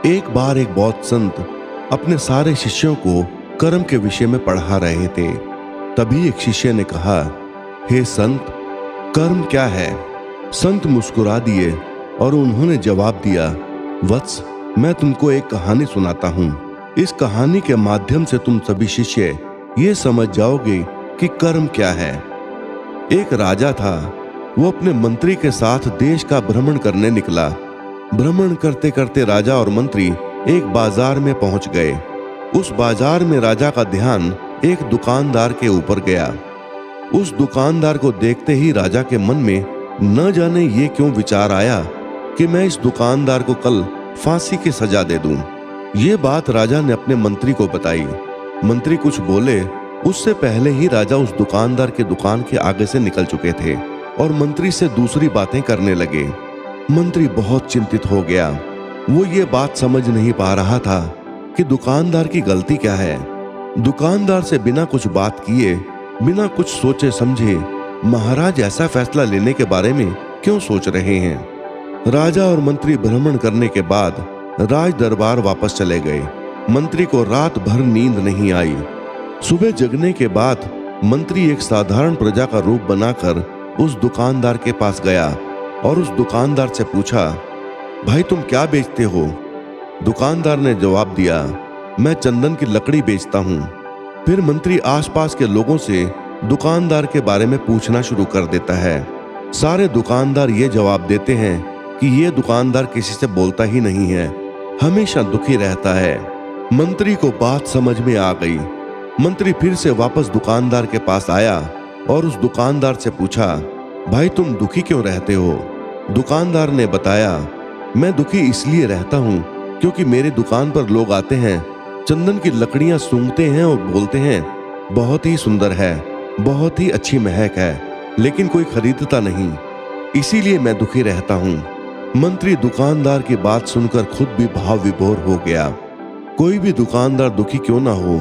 एक बार एक बौद्ध संत अपने सारे शिष्यों को कर्म के विषय में पढ़ा रहे थे। तभी एक शिष्य ने कहा, हे संत, कर्म क्या है? संत मुस्कुरा दिए और उन्होंने जवाब दिया, वत्स, मैं तुमको एक कहानी सुनाता हूँ। इस कहानी के माध्यम से तुम सभी शिष्य ये समझ जाओगे कि कर्म क्या है। एक राजा था। वो अपने मंत्री के साथ देश का भ्रमण करने निकला। भ्रमण करते करते राजा और मंत्री एक बाजार में पहुंच गए। उस बाजार में राजा का ध्यान एक दुकानदार के ऊपर गया। उस दुकानदार को देखते ही राजा के मन में न जाने ये क्यों विचार आया कि मैं इस दुकानदार को कल फांसी की सजा दे दूं। ये बात राजा ने अपने मंत्री को बताई। मंत्री कुछ बोले उससे पहले ही राजा उस दुकानदार के दुकान के आगे से निकल चुके थे और मंत्री से दूसरी बातें करने लगे। मंत्री बहुत चिंतित हो गया। वो ये बात समझ नहीं पा रहा था कि दुकानदार की गलती क्या है। दुकानदार से बिना कुछ बात किए, बिना कुछ सोचे समझे महाराज ऐसा फैसला लेने के बारे में क्यों सोच रहे हैं। राजा और मंत्री भ्रमण करने के बाद राज दरबार वापस चले गए। मंत्री को रात भर नींद नहीं आई। सुबह जगने के बाद मंत्री एक साधारण प्रजा का रूप बनाकर उस दुकानदार के पास गया और उस दुकानदार से पूछा, भाई तुम क्या बेचते हो? दुकानदार ने जवाब दिया, मैं चंदन की लकड़ी बेचता हूँ। फिर मंत्री आसपास के लोगों से दुकानदार के बारे में पूछना शुरू कर देता है। सारे दुकानदार ये जवाब देते हैं कि ये दुकानदार किसी से बोलता ही नहीं है, हमेशा दुखी रहता है। मंत्री को बात समझ में आ गई। मंत्री फिर से वापस दुकानदार के पास आया और उस दुकानदार से पूछा, भाई तुम दुखी क्यों रहते हो? दुकानदार ने बताया, मैं दुखी इसलिए रहता हूँ क्योंकि मेरे दुकान पर लोग आते हैं, चंदन की लकड़ियां सूंघते हैं और बोलते हैं, बहुत ही सुंदर है, बहुत ही अच्छी महक है, लेकिन कोई खरीदता नहीं, इसीलिए मैं दुखी रहता हूँ। मंत्री दुकानदार की बात सुनकर खुद भी भाव विभोर हो गया। कोई भी दुकानदार दुखी क्यों ना हो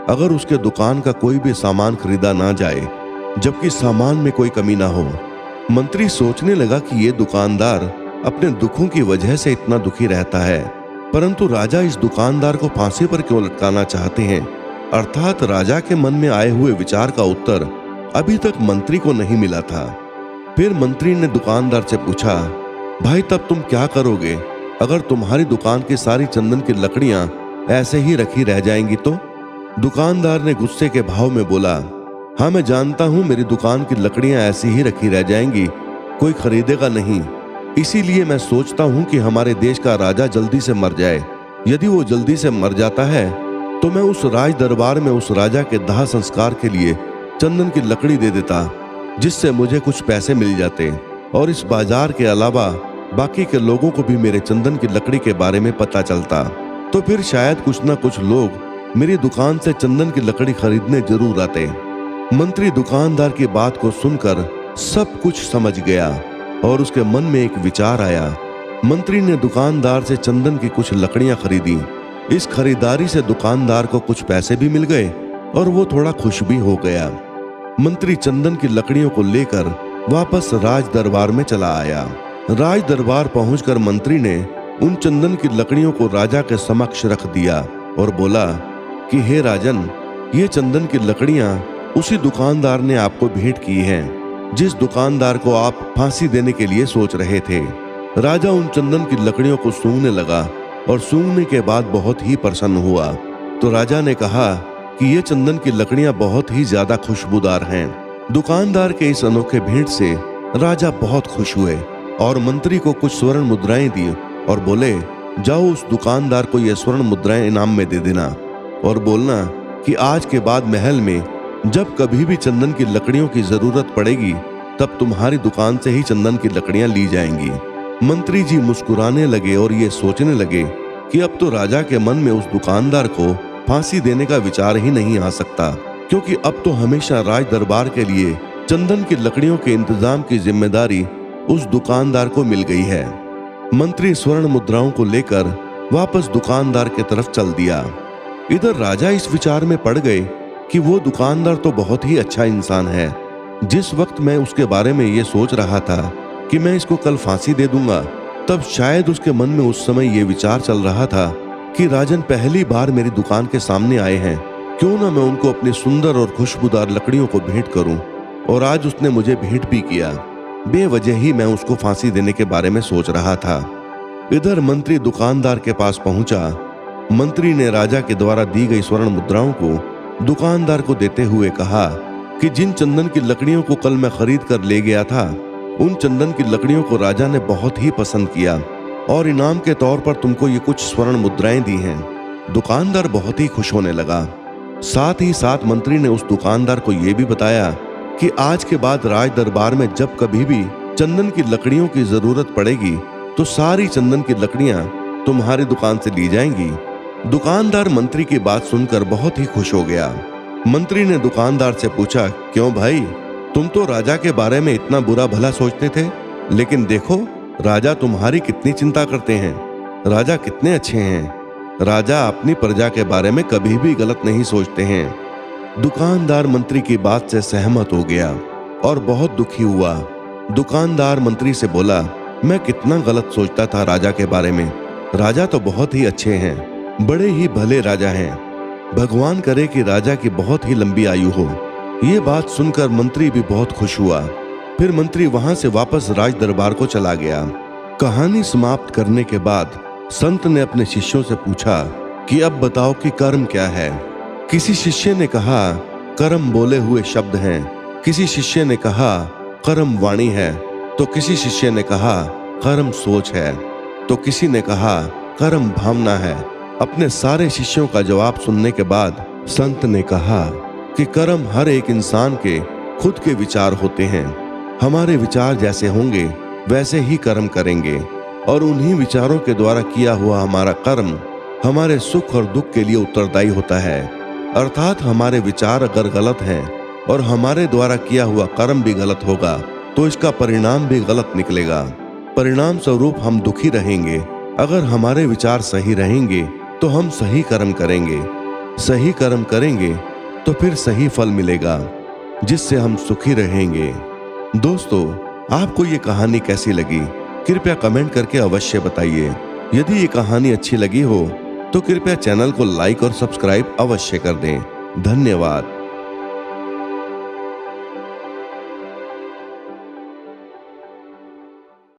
अगर उसके दुकान का कोई भी सामान खरीदा ना जाए, जबकि सामान में कोई कमी ना हो। मंत्री सोचने लगा कि ये दुकानदार अपने दुखों की वजह से इतना दुखी रहता है, परंतु राजा इस दुकानदार को फांसी पर क्यों लटकाना चाहते हैं? अर्थात राजा के मन में आए हुए विचार का उत्तर अभी तक मंत्री को नहीं मिला था। फिर मंत्री ने दुकानदार से पूछा, भाई तब तुम क्या करोगे अगर तुम्हारी दुकान की सारी चंदन की लकड़ियां ऐसे ही रखी रह जाएंगी तो? दुकानदार ने गुस्से के भाव में बोला, हाँ मैं जानता हूं मेरी दुकान की लकड़ियां ऐसी ही रखी रह जाएंगी, कोई खरीदेगा नहीं, इसीलिए मैं सोचता हूं कि हमारे देश का राजा जल्दी से मर जाए। यदि वो जल्दी से मर जाता है तो मैं उस राज दरबार में उस राजा के दाह संस्कार के लिए चंदन की लकड़ी दे देता, जिससे मुझे कुछ पैसे मिल जाते और इस बाजार के अलावा बाकी के लोगों को भी मेरे चंदन की लकड़ी के बारे में पता चलता, तो फिर शायद कुछ ना कुछ लोग मेरी दुकान से चंदन की लकड़ी खरीदने जरूर आते। मंत्री दुकानदार की बात को सुनकर सब कुछ समझ गया और उसके मन में एक विचार आया। मंत्री ने दुकानदार से चंदन की कुछ लकड़ियां खरीदी। इस खरीदारी से दुकानदार को कुछ पैसे भी मिल गए और वो थोड़ा खुश भी हो गया। मंत्री चंदन की लकड़ियों को लेकर वापस राज दरबार में चला आया। राज दरबार पहुंचकर मंत्री ने उन चंदन की लकड़ियों को राजा के समक्ष रख दिया और बोला कि हे राजन, ये चंदन की लकड़ियां उसी दुकानदार ने आपको भेंट की हैं, जिस दुकानदार को आप फांसी देने के लिए सोच रहे थे। राजा उन चंदन की लकड़ियों को सूंघने लगा और सूंघने के बाद बहुत ही प्रसन्न हुआ। तो राजा ने कहा कि ये चंदन की लकड़ियां बहुत ही ज्यादा खुशबूदार हैं। दुकानदार के इस अनोखे भेंट से राजा बहुत खुश हुए और मंत्री को कुछ स्वर्ण मुद्राएं दी और बोले, जाओ उस दुकानदार को ये स्वर्ण मुद्राएं इनाम में दे देना और बोलना कि आज के बाद महल में जब कभी भी चंदन की लकड़ियों की जरूरत पड़ेगी तब तुम्हारी दुकान से ही चंदन की लकड़ियां ली जाएंगी। मंत्री जी मुस्कुराने लगे और ये सोचने लगे कि अब तो राजा के मन में उस दुकानदार को फांसी देने का विचार ही नहीं आ सकता, क्योंकि अब तो हमेशा राज दरबार के लिए चंदन की लकड़ियों के इंतजाम की जिम्मेदारी उस दुकानदार को मिल गई है। मंत्री स्वर्ण मुद्राओं को लेकर वापस दुकानदार की तरफ चल दिया। इधर राजा इस विचार में पड़ गए कि वो दुकानदार तो बहुत ही अच्छा इंसान है। जिस वक्त मैं उसके बारे में ये सोच रहा था कि मैं इसको कल फांसी दे दूंगा, तब शायद उसके मन में उस समय ये विचार चल रहा था कि राजन पहली बार मेरी दुकान के सामने आए हैं, क्यों ना मैं उनको अपनी सुंदर और खुशबूदार लकड़ियों को भेंट करूं। और आज उसने मुझे भेंट भी किया। बेवजह ही मैं उसको फांसी देने के बारे में सोच रहा था। इधर मंत्री दुकानदार के पास पहुंचा। मंत्री ने राजा के द्वारा दी गई स्वर्ण मुद्राओं को दुकानदार को देते हुए कहा कि जिन चंदन की लकड़ियों को कल मैं खरीद कर ले गया था, उन चंदन की लकड़ियों को राजा ने बहुत ही पसंद किया और इनाम के तौर पर तुमको ये कुछ स्वर्ण मुद्राएं दी हैं। दुकानदार बहुत ही खुश होने लगा। साथ ही साथ मंत्री ने उस दुकानदार को यह भी बताया कि आज के बाद राज दरबार में जब कभी भी चंदन की लकड़ियों की जरूरत पड़ेगी तो सारी चंदन की लकड़ियां तुम्हारी दुकान से ली जाएंगी। दुकानदार मंत्री की बात सुनकर बहुत ही खुश हो गया। मंत्री ने दुकानदार से पूछा, क्यों भाई, तुम तो राजा के बारे में इतना बुरा भला सोचते थे, लेकिन देखो राजा तुम्हारी कितनी चिंता करते हैं। राजा कितने अच्छे हैं। राजा अपनी प्रजा के बारे में कभी भी गलत नहीं सोचते हैं। दुकानदार मंत्री की बात से सहमत हो गया और बहुत दुखी हुआ। दुकानदार मंत्री से बोला, मैं कितना गलत सोचता था राजा के बारे में। राजा तो बहुत ही अच्छे हैं, बड़े ही भले राजा हैं। भगवान करे कि राजा की बहुत ही लंबी आयु हो। ये बात सुनकर मंत्री भी बहुत खुश हुआ। फिर मंत्री वहां से वापस राज दरबार को चला गया। कहानी समाप्त करने के बाद संत ने अपने शिष्यों से पूछा कि अब बताओ कि कर्म क्या है। किसी शिष्य ने कहा, कर्म बोले हुए शब्द हैं। किसी शिष्य ने कहा, कर्म वाणी है। तो किसी शिष्य ने कहा, कर्म सोच है। तो किसी ने कहा, कर्म भावना है। अपने सारे शिष्यों का जवाब सुनने के बाद संत ने कहा कि कर्म हर एक इंसान के खुद के विचार होते हैं। हमारे विचार जैसे होंगे वैसे ही कर्म करेंगे और उन्हीं विचारों के द्वारा किया हुआ हमारा कर्म हमारे सुख और दुख के लिए उत्तरदायी होता है। अर्थात हमारे विचार अगर गलत हैं और हमारे द्वारा किया हुआ कर्म भी गलत होगा तो इसका परिणाम भी गलत निकलेगा। परिणाम स्वरूप हम दुखी रहेंगे। अगर हमारे विचार सही रहेंगे तो हम सही कर्म करेंगे। सही कर्म करेंगे तो फिर सही फल मिलेगा, जिससे हम सुखी रहेंगे। दोस्तों, आपको ये कहानी कैसी लगी कृपया कमेंट करके अवश्य बताइए। यदि ये कहानी अच्छी लगी हो तो कृपया चैनल को लाइक और सब्सक्राइब अवश्य कर दें। धन्यवाद।